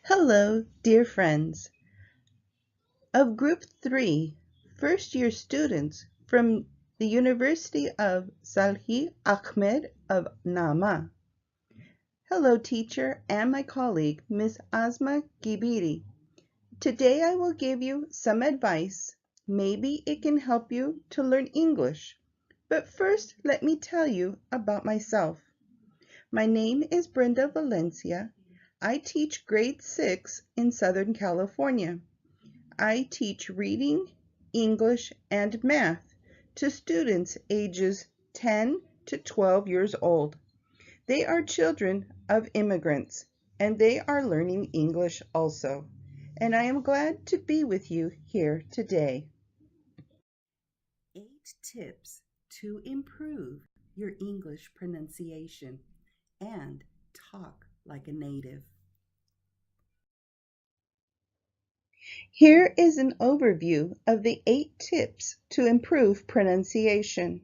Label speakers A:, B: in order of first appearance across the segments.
A: Hello, dear friends of Group 3, first-year students from the University of Salih Ahmed of Nama. Hello, teacher and my colleague, Miss Asma Gibiri. Today I will give you some advice. Maybe it can help you to learn English. But first, let me tell you about myself. My name is Brenda Valencia. I teach grade 6 in Southern California. I teach reading, English, and math to students ages 10 to 12 years old. They are children of immigrants, and they are learning English also. And I am glad to be with you here today. 8 tips to improve your English pronunciation and talk like a native. Here is an overview of the 8 tips to improve pronunciation.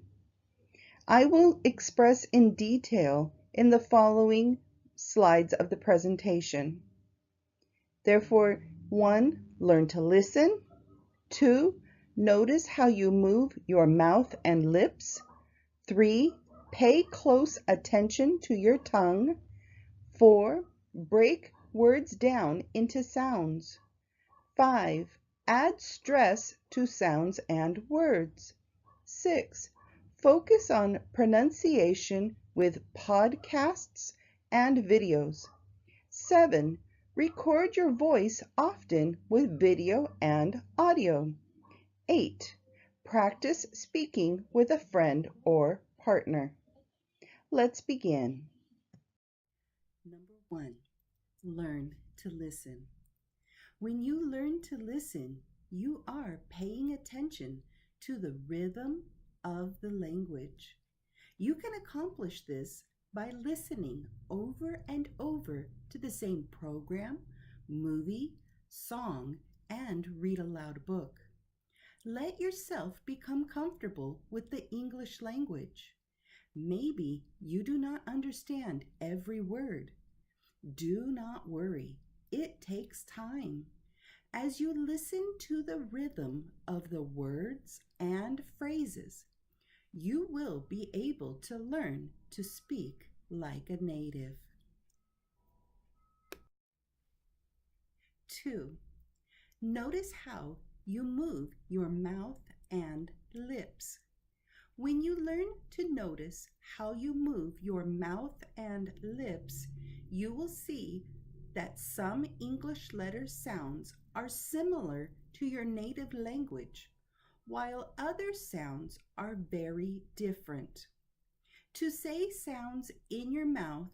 A: I will express in detail in the following slides of the presentation. Therefore, 1. Learn to listen. 2. Notice how you move your mouth and lips. 3. Pay close attention to your tongue. 4. Break words down into sounds. 5. Add stress to sounds and words. 6. Focus on pronunciation with podcasts and videos. 7. Record your voice often with video and audio. 8. Practice speaking with a friend or partner. Let's begin. Number 1. Learn to listen. When you learn to listen, you are paying attention to the rhythm of the language. You can accomplish this by listening over and over to the same program, movie, song, and read aloud book. Let yourself become comfortable with the English language. Maybe you do not understand every word. Do not worry. It takes time. As you listen to the rhythm of the words and phrases, you will be able to learn to speak like a native. 2. Notice how you move your mouth and lips. When you learn to notice how you move your mouth and lips, you will see that some English letter sounds are similar to your native language, while other sounds are very different. To say sounds in your mouth,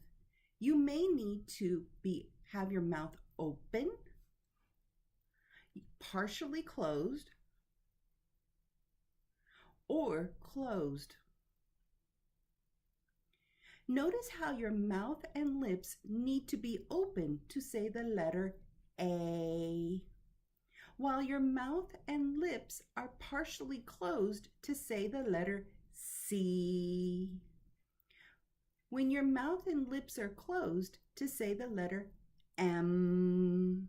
A: you may need to have your mouth open, partially closed, or closed. Notice how your mouth and lips need to be open to say the letter A, while your mouth and lips are partially closed to say the letter C. When your mouth and lips are closed to say the letter M.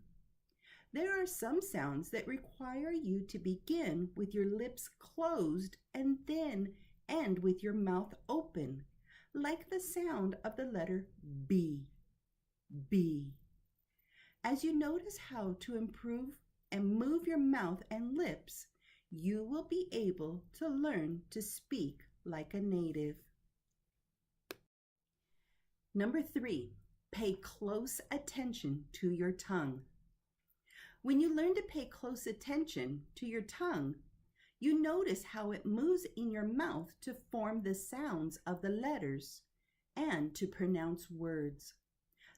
A: There are some sounds that require you to begin with your lips closed and then end with your mouth open, like the sound of the letter B. B. As you notice how to improve and move your mouth and lips, you will be able to learn to speak like a native. Number 3, pay close attention to your tongue. When you learn to pay close attention to your tongue, you notice how it moves in your mouth to form the sounds of the letters and to pronounce words.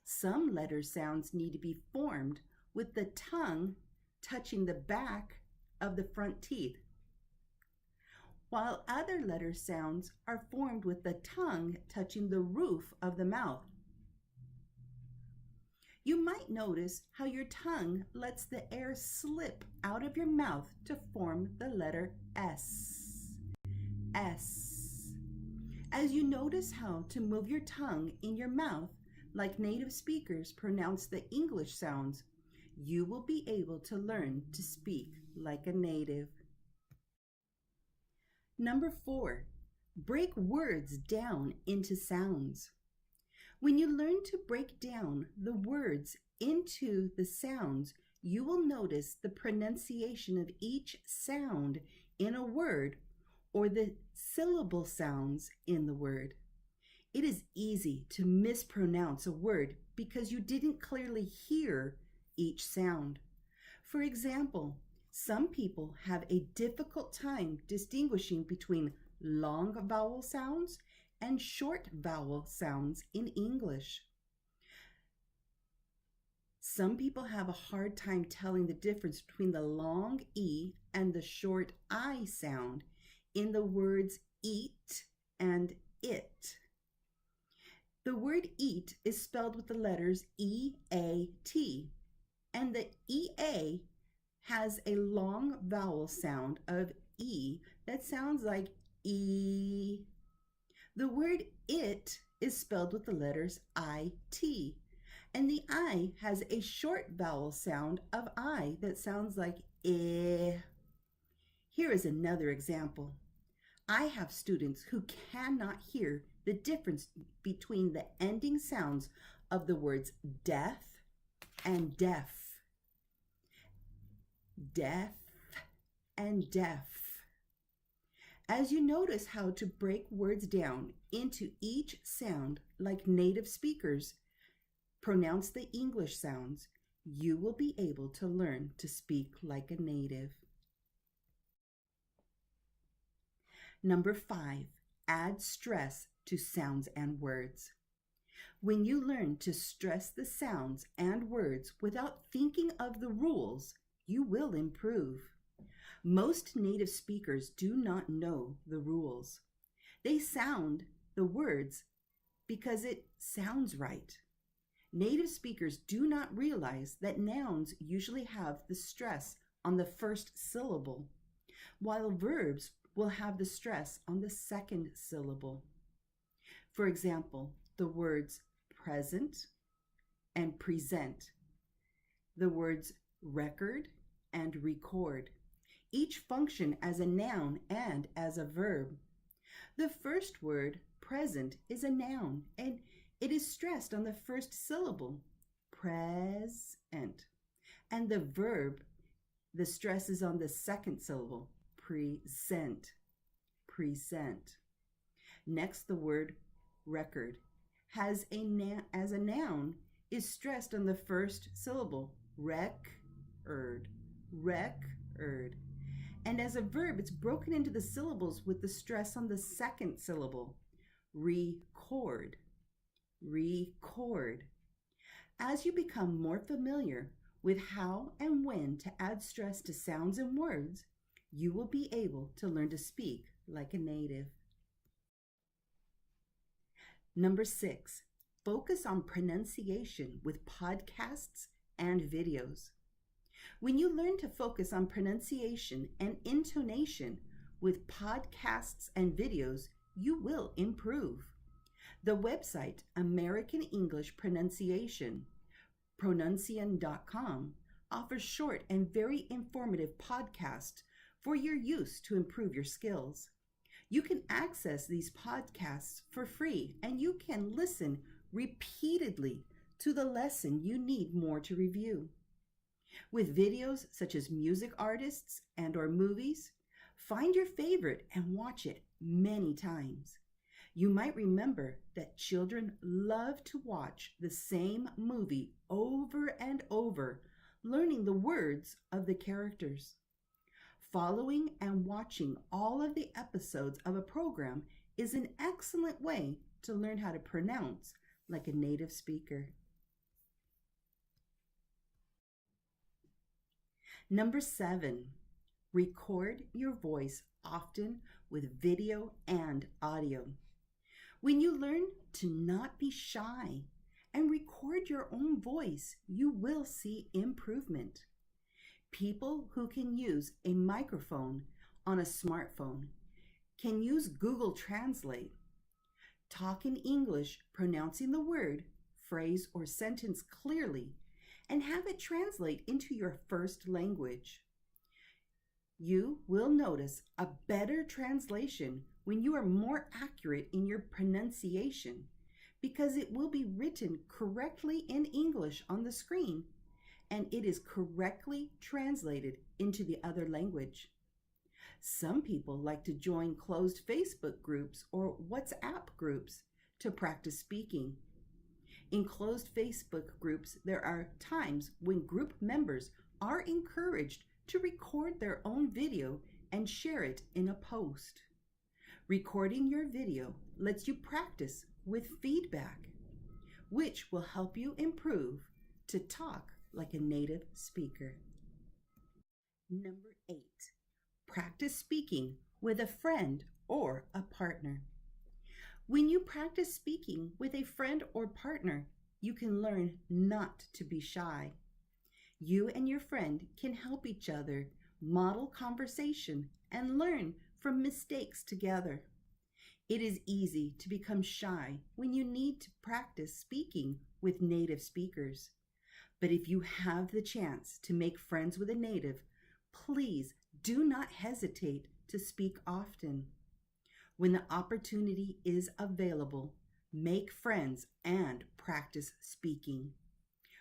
A: Some letter sounds need to be formed with the tongue touching the back of the front teeth, while other letter sounds are formed with the tongue touching the roof of the mouth. You might notice how your tongue lets the air slip out of your mouth to form the letter S. S. As you notice how to move your tongue in your mouth like native speakers pronounce the English sounds, you will be able to learn to speak like a native. Number 4, break words down into sounds. When you learn to break down the words into the sounds, you will notice the pronunciation of each sound in a word or the syllable sounds in the word. It is easy to mispronounce a word because you didn't clearly hear each sound. For example, some people have a difficult time distinguishing between long vowel sounds and short vowel sounds in English. Some people have a hard time telling the difference between the long E and the short I sound in the words eat and it. The word eat is spelled with the letters E-A-T, and the E-A has a long vowel sound of E that sounds like E. The word it is spelled with the letters I-T, and the I has a short vowel sound of I that sounds like eh. Here is another example. I have students who cannot hear the difference between the ending sounds of the words death and deaf. Deaf and deaf. As you notice how to break words down into each sound like native speakers pronounce the English sounds, you will be able to learn to speak like a native. Number 5, add stress to sounds and words. When you learn to stress the sounds and words without thinking of the rules, you will improve. Most native speakers do not know the rules. They sound the words because it sounds right. Native speakers do not realize that nouns usually have the stress on the first syllable, while verbs will have the stress on the second syllable. For example, the words present and present, the words record and record, each function as a noun and as a verb. The first word, present, is a noun, and it is stressed on the first syllable, present. And the verb, the stress is on the second syllable, present, present. Next, the word record as a noun is stressed on the first syllable, record, record. And as a verb, it's broken into the syllables with the stress on the second syllable, record, record. As you become more familiar with how and when to add stress to sounds and words, you will be able to learn to speak like a native. Number 6, focus on pronunciation with podcasts and videos. When you learn to focus on pronunciation and intonation with podcasts and videos, you will improve. The website American English Pronunciation, Pronuncian.com, offers short and very informative podcasts for your use to improve your skills. You can access these podcasts for free, and you can listen repeatedly to the lesson you need more to review. With videos such as music artists and/or movies, find your favorite and watch it many times. You might remember that children love to watch the same movie over and over, learning the words of the characters. Following and watching all of the episodes of a program is an excellent way to learn how to pronounce like a native speaker. Number 7, record your voice often with video and audio. When you learn to not be shy and record your own voice, you will see improvement. People who can use a microphone on a smartphone can use Google Translate. Talk in English, pronouncing the word, phrase, or sentence clearly, and have it translate into your first language. You will notice a better translation when you are more accurate in your pronunciation, because it will be written correctly in English on the screen and it is correctly translated into the other language. Some people like to join closed Facebook groups or WhatsApp groups to practice speaking. In closed Facebook groups, there are times when group members are encouraged to record their own video and share it in a post. Recording your video lets you practice with feedback, which will help you improve to talk like a native speaker. Number 8, practice speaking with a friend or a partner. When you practice speaking with a friend or partner, you can learn not to be shy. You and your friend can help each other model conversation and learn from mistakes together. It is easy to become shy when you need to practice speaking with native speakers. But if you have the chance to make friends with a native, please do not hesitate to speak often. When the opportunity is available, make friends and practice speaking.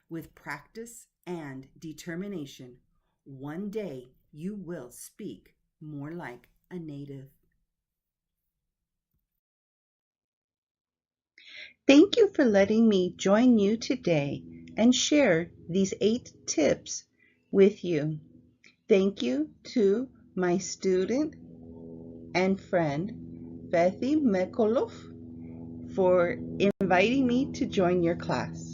A: With practice and determination, one day you will speak more like a native. Thank you for letting me join you today and share these 8 tips with you. Thank you to my student and friend, Bethy Mekolov, for inviting me to join your class.